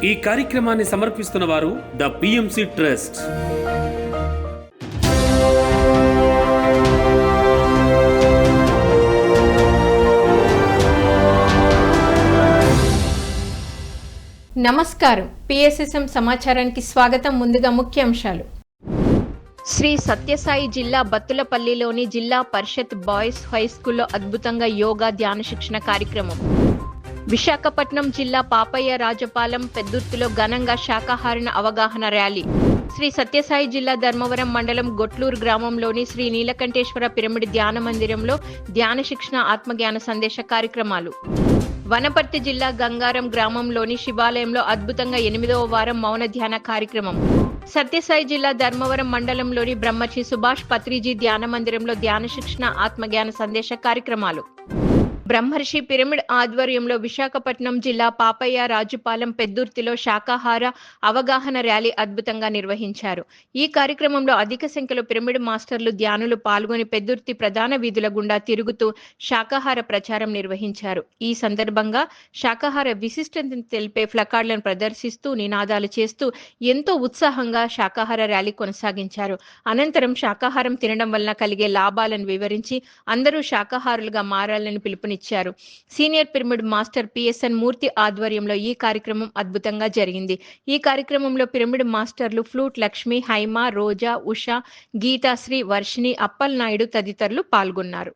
ఈ కార్యక్రమాన్ని సమర్పిస్తున్న వారు ద పిఎంసి ట్రస్ట్. నమస్కారం. పిఎస్ఎస్ఎం సమాచారానికి స్వాగతం. ముందుగా ముఖ్యాంశాలు. శ్రీ సత్యసాయి జిల్లా బత్తులపల్లిలోని జిల్లా పరిషత్ బాయ్స్ హై స్కూల్లో అద్భుతంగా యోగా ధ్యాన శిక్షణ కార్యక్రమం. విశాఖపట్నం జిల్లా పాపయ్య రాజపాలెం పెద్దుర్తిలో ఘనంగా శాకాహారణ అవగాహన ర్యాలీ. శ్రీ సత్యసాయి జిల్లా ధర్మవరం మండలం గొట్లూరు గ్రామంలోని శ్రీ నీలకంఠేశ్వర పిరమిడ్ ధ్యాన మందిరంలో ధ్యాన శిక్షణ ఆత్మజ్ఞాన సందేశ కార్యక్రమాలు. వనపర్తి జిల్లా గంగారం గ్రామంలోని శివాలయంలో అద్భుతంగా 8వ వారం మౌన ధ్యాన కార్యక్రమం. సత్యసాయి జిల్లా ధర్మవరం మండలంలోని బ్రహ్మశ్రీ సుభాష్ పత్రిజీ ధ్యాన మందిరంలో ధ్యాన శిక్షణ ఆత్మజ్ఞాన సందేశ కార్యక్రమాలు. బ్రహ్మర్షి పిరమిడ్ ఆధ్వర్యంలో విశాఖపట్నం జిల్లా పాపయ్య రాజుపాలెం పెద్దుర్తిలో శాకాహార అవగాహన ర్యాలీ అద్భుతంగా నిర్వహించారు. ఈ కార్యక్రమంలో అధిక సంఖ్యలో పిరమిడ్ మాస్టర్లు ధ్యానులు పాల్గొని పెద్దుర్తి ప్రధాన వీధుల గుండా తిరుగుతూ శాకాహార ప్రచారం నిర్వహించారు. ఈ సందర్భంగా శాకాహార విశిష్టతను తెలిపే ఫ్లకార్డులను ప్రదర్శిస్తూ నినాదాలు చేస్తూ ఎంతో ఉత్సాహంగా శాకాహార ర్యాలీ కొనసాగించారు. అనంతరం శాకాహారం తినడం వలన కలిగే లాభాలను వివరించి అందరూ శాకాహారులుగా మారాలని పిలుపునిచ్చారు. సీనియర్ పిరమిడ్ మాస్టర్ పిఎస్ఎన్ మూర్తి ఆధ్వర్యంలో ఈ కార్యక్రమం అద్భుతంగా జరిగింది. ఈ కార్యక్రమంలో పిరమిడ్ మాస్టర్లు ఫ్లూట్ లక్ష్మి, హైమా, రోజా, ఉషా, గీతాశ్రీ, వర్షిణి, అప్పల్ నాయుడు తదితరులు పాల్గొన్నారు.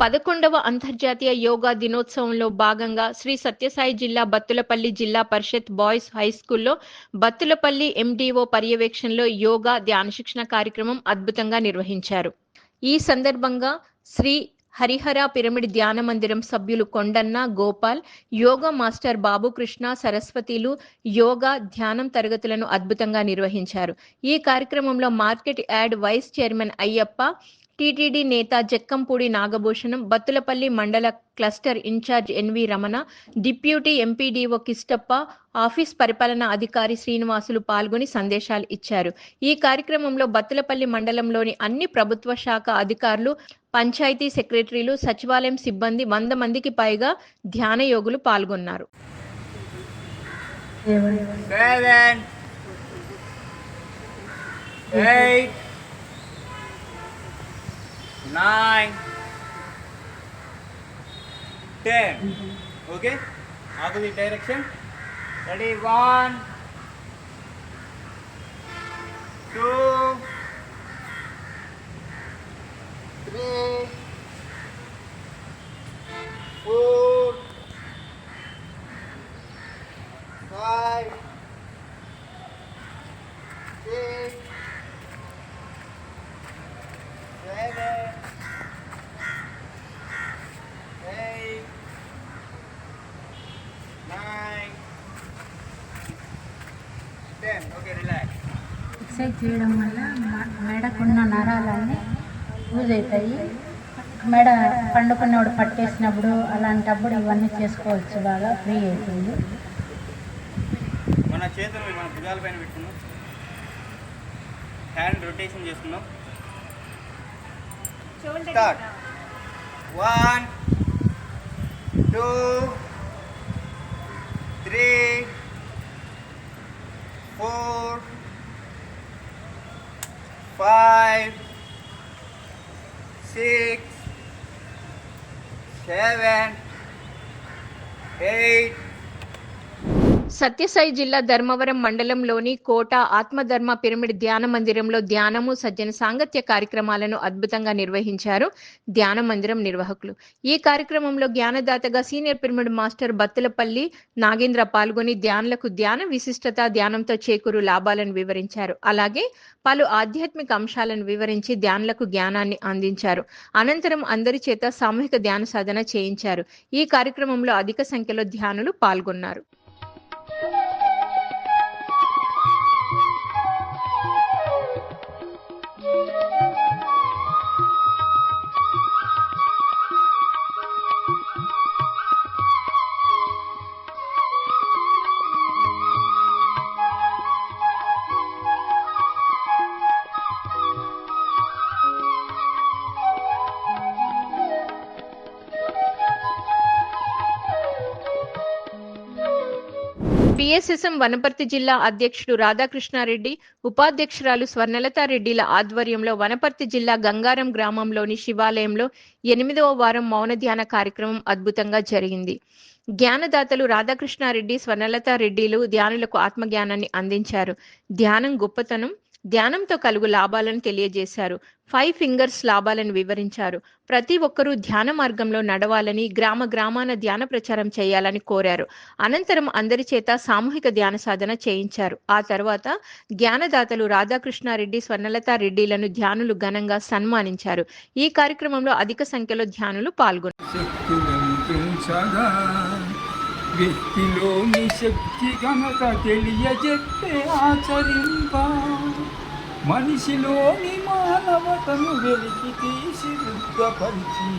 పదకొండవ అంతర్జాతీయ యోగా దినోత్సవంలో భాగంగా శ్రీ సత్యసాయి జిల్లా బత్తులపల్లి జిల్లా పరిషత్ బాయ్స్ హై స్కూల్లో బత్తులపల్లి ఎండిఓ పర్యవేక్షణలో యోగా ధ్యాన శిక్షణ కార్యక్రమం అద్భుతంగా నిర్వహించారు. ఈ సందర్భంగా శ్రీ హరిహర పిరమిడ్ ధ్యాన మందిరం సభ్యులు కొండన్న, గోపాల్, యోగా మాస్టర్ బాబుకృష్ణ, సరస్వతిలు యోగా ధ్యానం తరగతులను అద్భుతంగా నిర్వహించారు. ఈ కార్యక్రమంలో market yard vice chairman Ayyappa, TTD నేత జక్కంపూడి నాగభూషణం, బత్తులపల్లి మండల cluster incharge NV Ramana, deputy MPDO Kishtappa, office పరిపాలనా అధికారి శ్రీనివాసులు పాల్గొని సందేశాలు ఇచ్చారు. ఈ కార్యక్రమంలో బత్తులపల్లి మండలంలోని అన్ని ప్రభుత్వ శాఖ అధికారులు, పంచాయతీ సెక్రటరీలు, సచివాలయం సిబ్బంది 100 మందికి పైగా ధ్యాన యోగులు పాల్గొన్నారు. 7, 8, 9, 10. Okay? Opposite direction. Ready? 1, 2, 3, 4, 5, 6, 7, 8, 9, 10. Okay, relax. Exercise చేయడం వల్ల మెడకున్న నరాలన్నీ లూజ్ అవుతాయి. మెడ పండుకున్నప్పుడు పట్టేసినప్పుడు అలాంటప్పుడు ఇవన్నీ చేసుకోవచ్చు, బాగా ఫ్రీ అవుతుంది. మన చేతులు మన భుజాల పైన పెట్టుకున్నాం, హ్యాండ్ రొటేషన్ చేసుకున్నాం. స్టార్ట్. 1, 2, 3, 4, 5, 6, 7, 8. సత్యసాయి జిల్లా ధర్మవరం మండలంలోని కోట ఆత్మధర్మ పిరమిడ్ ధ్యాన మందిరంలో ధ్యానము, సజ్జన సాంగత్య కార్యక్రమాలను అద్భుతంగా నిర్వహించారు ధ్యాన మందిరం నిర్వాహకులు. ఈ కార్యక్రమంలో జ్ఞానదాతగా senior pyramid master Battulapalli Nagendra పాల్గొని ధ్యానులకు ధ్యాన విశిష్టత, ధ్యానంతో చేకూరు లాభాలను వివరించారు. అలాగే పలు ఆధ్యాత్మిక అంశాలను వివరించి ధ్యానులకు జ్ఞానాన్ని అందించారు. అనంతరం అందరి చేత సామూహిక ధ్యాన సాధన చేయించారు. ఈ కార్యక్రమంలో అధిక సంఖ్యలో ధ్యానులు పాల్గొన్నారు. పిఎస్ఎస్ఎం వనపర్తి జిల్లా అధ్యక్షుడు రాధాకృష్ణారెడ్డి, ఉపాధ్యక్షురాలు స్వర్ణలతారెడ్డిల ఆధ్వర్యంలో వనపర్తి జిల్లా గంగారం గ్రామంలోని శివాలయంలో 8వ వారం మౌన ధ్యాన కార్యక్రమం అద్భుతంగా జరిగింది. జ్ఞానదాతలు రాధాకృష్ణారెడ్డి, స్వర్ణలతారెడ్డిలు ధ్యానులకు ఆత్మజ్ఞానాన్ని అందించారు. ధ్యానం గొప్పతనం, ధ్యానంతో కలుగు లాభాలను తెలియజేశారు. 5 ఫింగర్స్ లాభాలను వివరించారు. ప్రతి ఒక్కరూ ధ్యాన మార్గంలో నడవాలని, గ్రామ గ్రామాన ధ్యాన ప్రచారం చేయాలని కోరారు. అనంతరం అందరి చేత సామూహిక ధ్యాన సాధన చేయించారు. ఆ తర్వాత జ్ఞానదాతలు రాధాకృష్ణారెడ్డి, స్వర్ణలతారెడ్డిలను ధ్యానులు ఘనంగా సన్మానించారు. ఈ కార్యక్రమంలో అధిక సంఖ్యలో ధ్యానులు పాల్గొన్నారు. శక్తులను పెంచగా వ్యక్తిలోని శక్తి ఘనత తెలియజెప్పే ఆచరింప మనిషిలోని మానవతను వెలికి తీసి వృద్ధపరిచి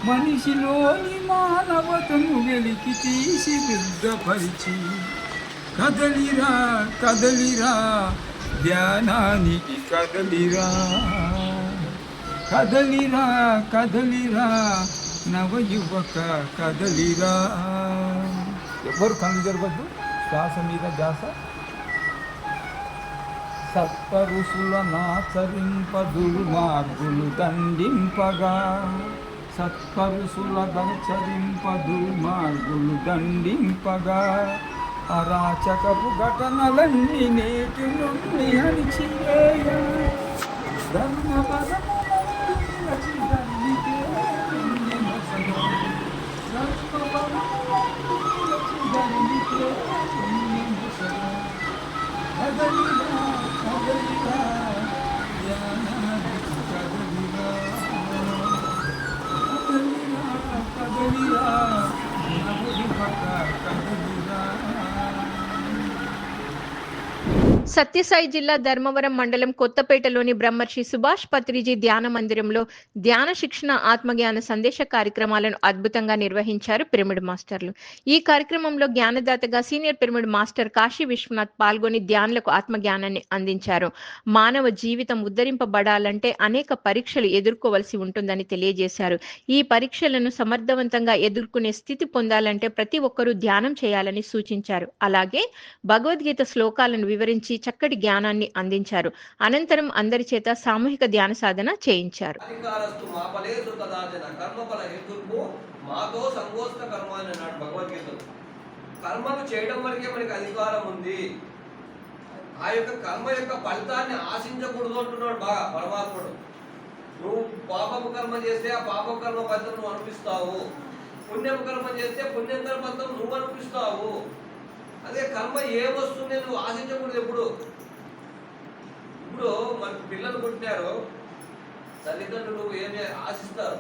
మనిషిలోని మానవతను వెలికి తీసి వృద్ధపరిచి కదలిరా కదలిరా ధ్యానానికి కదలిరా కదలిరా కదలిరా నవయువక కదలిరా. ఎవరు కళ్ళు జరగద్దు, శ్వాస మీద ధ్యాస. సత్పరుషుల నాచరింప దుర్మార్గులు దండింపగా సత్పరుషుల దచరింప దుర్మార్గులు దండింపగా అరాచకపు ఘటనలన్నీ నేటి నుండి అణిచివేయ ధర్మపదము సత్యసాయి జిల్లా ధర్మవరం మండలం కొత్తపేటలోని బ్రహ్మర్షి సుభాష్ పత్రిజీ ధ్యాన మందిరంలో ధ్యాన శిక్షణ, ఆత్మజ్ఞాన సందేశ కార్యక్రమాలను అద్భుతంగా నిర్వహించారు పిరమిడ్ మాస్టర్లు. ఈ కార్యక్రమంలో జ్ఞానదాతగా senior pyramid master Kashi Vishwanath పాల్గొని ధ్యానులకు ఆత్మజ్ఞానాన్ని అందించారు. మానవ జీవితం ఉద్ధరింపబడాలంటే అనేక పరీక్షలు ఎదుర్కోవలసి ఉంటుందని తెలియజేశారు. ఈ పరీక్షలను సమర్థవంతంగా ఎదుర్కొనే స్థితి పొందాలంటే ప్రతి ఒక్కరూ ధ్యానం చేయాలని సూచించారు. అలాగే భగవద్గీత శ్లోకాలను వివరించి చక్కటి జ్ఞానాన్ని అందించారు. అనంతరం అందరి చేత సామూహిక ధ్యాన సాధన చేయించారు. మాతో సంగోస్త కర్మ అని అన్నాడు భగవద్గీత. కర్మను చేయడం వరకే మనకి అధికారం ఉంది. ఆ యొక్క కర్మ యొక్క ఫలితాన్ని ఆశించకూడదు అంటున్నాడు బాగా పరమాత్ముడు. నువ్వు పాపపు కర్మ చేస్తే ఆ పాపపు కర్మ ఫలితం నువ్వు అనిపిస్తావు, పుణ్యపు కర్మ చేస్తే పుణ్యం కర్మ ఫలితం నువ్వు అనిపిస్తావు. అదే కర్మ ఏమొస్తుంది నువ్వు ఆశించకూడదు ఎప్పుడు. ఇప్పుడు మనకు పిల్లలు పుట్టినారు, తల్లిదండ్రులు ఏమి ఆశిస్తారు,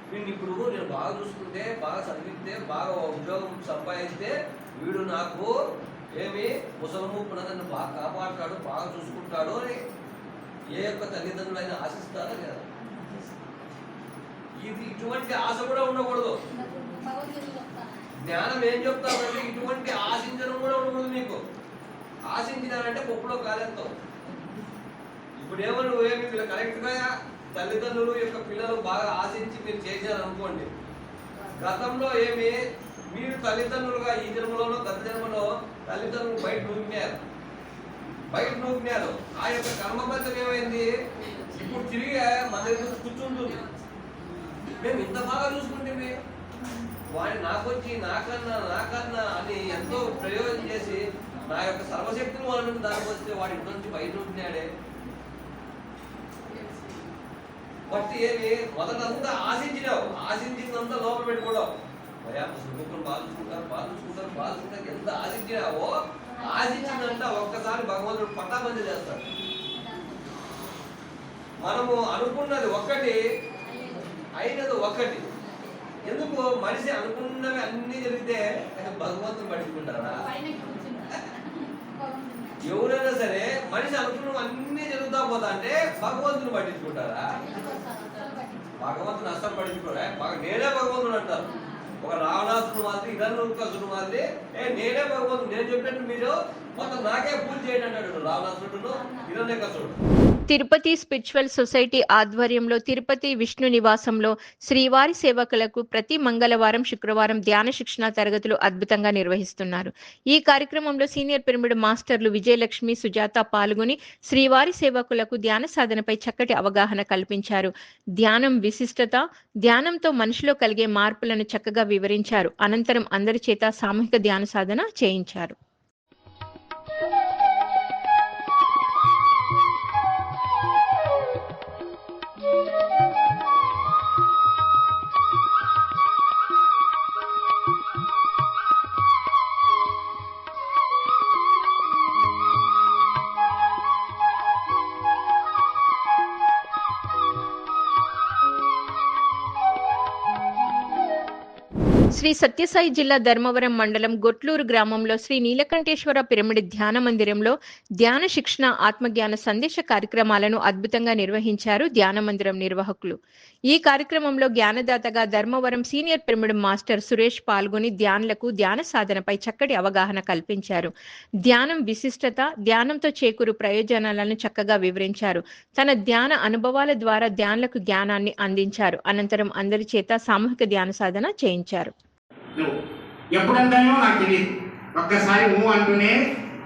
వీడిని ఇప్పుడు నేను బాగా చూసుకుంటే, బాగా చదివిస్తే, బాగా ఉద్యోగం సంపాదిస్తే వీడు నాకు ఏమి ముసలము పునదన్ని బాగా కాపాడుతాడు, బాగా చూసుకుంటాడు అని ఏ యొక్క తల్లిదండ్రులు అయినా ఆశిస్తారా లేదా? ఇది ఇటువంటి ఆశ కూడా ఉండకూడదు. జ్ఞానం ఏం చెప్తామంటే ఇటువంటి ఆశించడం కూడా ఉండదు. నీకు ఆశించినారంటే పప్పులో కాలేస్తావు. ఇప్పుడు ఏమో నువ్వేమి కరెక్ట్గా తల్లిదండ్రులు యొక్క పిల్లలు బాగా ఆశించి మీరు చేశారు అనుకోండి, గతంలో ఏమి మీరు తల్లిదండ్రులుగా ఈ జన్మలోనో గత జన్మలో తల్లిదండ్రులు బయట నూకినారు. ఆ యొక్క కర్మబద్ధం ఏమైంది, ఇప్పుడు తిరిగి మన దగ్గర కూర్చుంటుంది. మేము ఇంత బాగా చూసుకుంటే వాడిని నాకొచ్చి నాకన్నా అని ఎంతో ప్రయోజనం చేసి నా యొక్క సర్వశక్తులు వాళ్ళని దానికి వస్తే వాడి ఇంటి నుంచి బయట ఉంటున్నాడే. బట్టి ఏమి మొదటంతా ఆశించిందంతా లోపల పెట్టుకోవడం. సుఖం బాధుకుంటారు ఎంత ఆశించినావో ఆశించిందంతా ఒక్కసారి భగవంతుడు పట్టాబంది చేస్తాడు. మనము అనుకున్నది ఒక్కటి, అయినది ఒక్కటి. ఎందుకు మనిషి అనుకున్నవి అన్ని జరిగితే భగవంతుని పట్టించుకుంటారా? ఎవరైనా సరే మనిషి అనుకున్నవి అన్ని జరుగుతా పోతా అంటే భగవంతుని పట్టించుకుంటారా? భగవంతుని అస్సలు పట్టించుకోరా. నేనే భగవంతుడు అంటారు. ఒక రావణాసుడు మాదిరి, ఇదన్నుకసుడు మాదిరి నేనే భగవంతుడు, నేను చెప్పినట్టు మీరు మొత్తం నాకే పూజ చేయండి అంటాడు రావణాసురుడు హిరణ్యకశిపుడు. తిరుపతి స్పిరిచువల్ సొసైటీ ఆధ్వర్యంలో తిరుపతి విష్ణు నివాసంలో శ్రీవారి సేవకులకు ప్రతి మంగళవారం శుక్రవారం ధ్యాన శిక్షణ తరగతులు అద్భుతంగా నిర్వహిస్తున్నారు. ఈ కార్యక్రమంలో సీనియర్ పిరమిడ్ మాస్టర్లు విజయలక్ష్మి, సుజాత పాల్గొని శ్రీవారి సేవకులకు ధ్యాన సాధనపై చక్కటి అవగాహన కల్పించారు. ధ్యానం విశిష్టత, ధ్యానంతో మనిషిలో కలిగే మార్పులను చక్కగా వివరించారు. అనంతరం అందరి చేత సామూహిక ధ్యాన సాధన చేయించారు. శ్రీ సత్యసాయి జిల్లా ధర్మవరం మండలం గొట్లూరు గ్రామంలో శ్రీ నీలకంఠేశ్వర పిరమిడ్ ధ్యాన మందిరంలో ధ్యాన శిక్షణ, ఆత్మజ్ఞాన సందేశ కార్యక్రమాలను అద్భుతంగా నిర్వహించారు ధ్యాన మందిరం నిర్వాహకులు. ఈ కార్యక్రమంలో జ్ఞానదాతగా Dharmavaram senior pyramid master Suresh పాల్గొని ధ్యానులకు ధ్యాన సాధనపై చక్కటి అవగాహన కల్పించారు. ధ్యానం విశిష్టత, ధ్యానంతో చేకూరు ప్రయోజనాలను చక్కగా వివరించారు. తన ధ్యాన అనుభవాల ద్వారా ధ్యానులకు జ్ఞానాన్ని అందించారు. అనంతరం అందరి చేత సామూహిక ధ్యాన సాధన చేయించారు. నువ్వు ఎప్పుడంటానో నాకు తెలియదు. ఒక్కసారి ఊ అంటూనే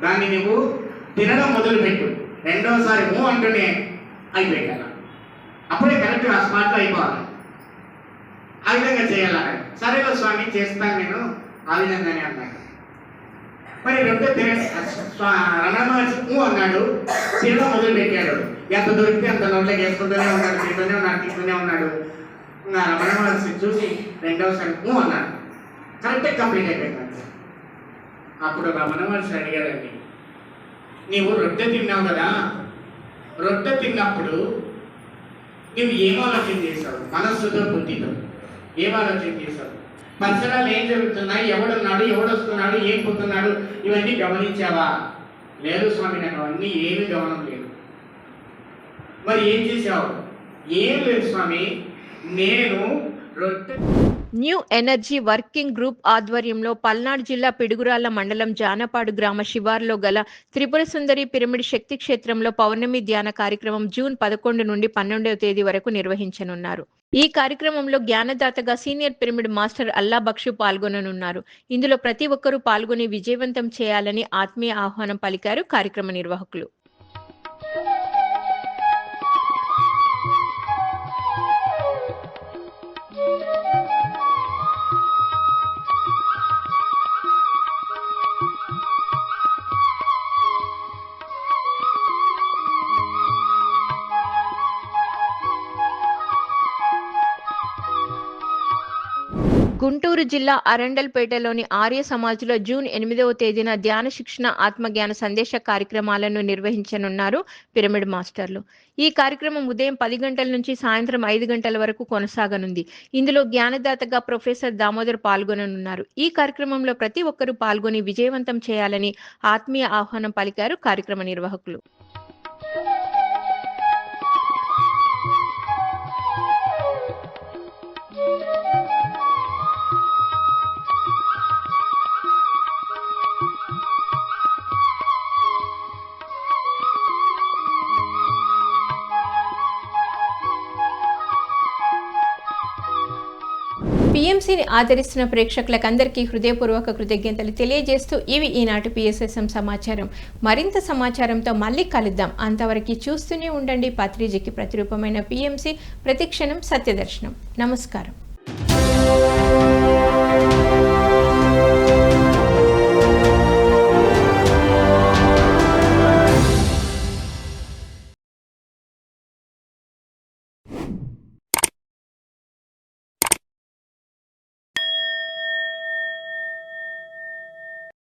దాన్ని నువ్వు తినడం మొదలుపెట్టు, రెండోసారి ఊ అంటూనే అయిపోయింది. అప్పుడే కరెక్ట్ ఆ స్పాట్లో అయిపోవాలి. ఆ విధంగా చేయాలని సరేలో స్వామి చేస్తాను నేను ఆ విధంగానే అన్నాడు. మరి రమణ మహర్షి ఊ అన్నాడు, తినడం మొదలు పెట్టాడు. ఎంత దొరికితే అంత నోట్లోకి వేసుకుంటూనే ఉన్నాడు, తింటూనే ఉన్నాడు. రమణ మహర్షి చూసి రెండోసారి ఊ అన్నాడు. కరెక్టే కంప్లీట్ అయిపోయింది. అప్పుడు రమణ మహర్షి అడిగాడండి, నీవు రొట్టె తిన్నావు కదా, రొట్టె తిన్నప్పుడు నువ్వు ఏం ఆలోచన చేశావు? మనస్సుతో, బుద్ధితో ఏం ఆలోచన చేశావు? పరిసరాలు ఏం జరుగుతున్నాయి, ఎవడున్నాడు, ఎవడొస్తున్నాడు, ఏం పోతున్నాడు, ఇవన్నీ గమనించావా? లేదు స్వామి, నాకు అవన్నీ ఏమీ గమనం లేదు. మరి ఏం చేశావు? ఏం లేదు స్వామి, నేను రొట్టె. న్యూ ఎనర్జీ వర్కింగ్ గ్రూప్ ఆధ్వర్యంలో పల్నాడు జిల్లా పిడుగురాళ్ల మండలం జానపాడు గ్రామ శివార్లో గల త్రిపుర సుందరి పిరమిడ్ శక్తి క్షేత్రంలో పౌర్ణమి ధ్యాన కార్యక్రమం జూన్ 11 నుండి 12వ తేదీ వరకు నిర్వహించనున్నారు. ఈ కార్యక్రమంలో జ్ఞానదాతగా సీనియర్ పిరమిడ్ మాస్టర్ అల్లా బక్షు పాల్గొననున్నారు. ఇందులో ప్రతి ఒక్కరూ పాల్గొని విజయవంతం చేయాలని ఆత్మీయ ఆహ్వానం పలికారు కార్యక్రమ నిర్వాహకులు. గుంటూరు జిల్లా అరండల్పేటలోని ఆర్య సమాజ్లో జూన్ 8వ తేదీన ధ్యాన శిక్షణ, ఆత్మజ్ఞాన సందేశ కార్యక్రమాలను నిర్వహించనున్నారు పిరమిడ్ మాస్టర్లు. ఈ కార్యక్రమం ఉదయం 10 గంటల నుంచి సాయంత్రం 5 గంటల వరకు కొనసాగనుంది. ఇందులో జ్ఞానదాతగా ప్రొఫెసర్ దామోదర్ పాల్గొననున్నారు. ఈ కార్యక్రమంలో ప్రతి ఒక్కరూ పాల్గొని విజయవంతం చేయాలని ఆత్మీయ ఆహ్వానం పలికారు కార్యక్రమ నిర్వాహకులు. పిఎంసిని ఆదరిస్తున్న ప్రేక్షకులకందరికీ హృదయపూర్వక కృతజ్ఞతలు తెలియజేస్తూ ఇవి ఈనాటి పిఎస్ఎస్ఎం సమాచారం. మరింత సమాచారంతో మళ్ళీ కలుద్దాం. అంతవరకు చూస్తూనే ఉండండి పత్రిజకి ప్రతిరూపమైన పిఎంసి, ప్రతిక్షణం సత్యదర్శనం. నమస్కారం.